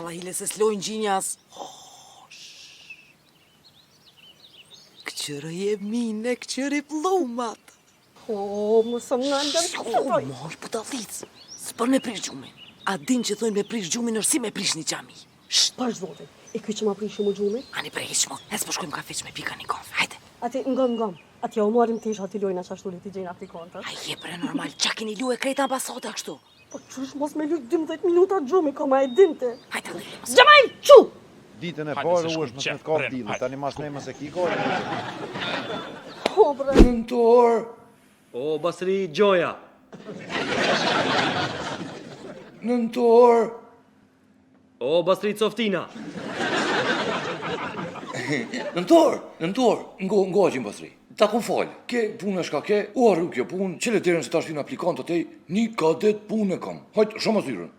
Valla hile se s'lojnë gjinjas. Këqërë je mine, këqërë i plomat. Më së më nëndër të Moj, budallic, s'për me prish gjumin. A din që thojnë me prish gjumin nërë si me prish një gjami. Pash zote, e kjo që ma prishi më gjumin? Ani për heq mo, hes po shkojmë kafe që me pika një kafë, hajde. Ati, ngom. Ati, u marim tish ati lojna që ashtu li t'i gjenë aplikonta. A je bre normal, qa keni lu e krejta ambasada kështu. Po qësh mos me lu 12 minuta gjumi, ka ma e dinte. Hajde, dhe mos. Gjamaj, qu! Ditën e parë u është më të kafë dilë, tani mas ne mëse ki gojë. O, bre. Nëntor. O, Basri Gjoja. Nëntor. O, Basri Coftina. Nëntor, ngo gjim Basri. Ta kun falë, ke punë shka ke, u arru kjo punë, qële tërën se ta shtin aplikantët e, një kadet punë e kam. Hajtë, shumë asyrën.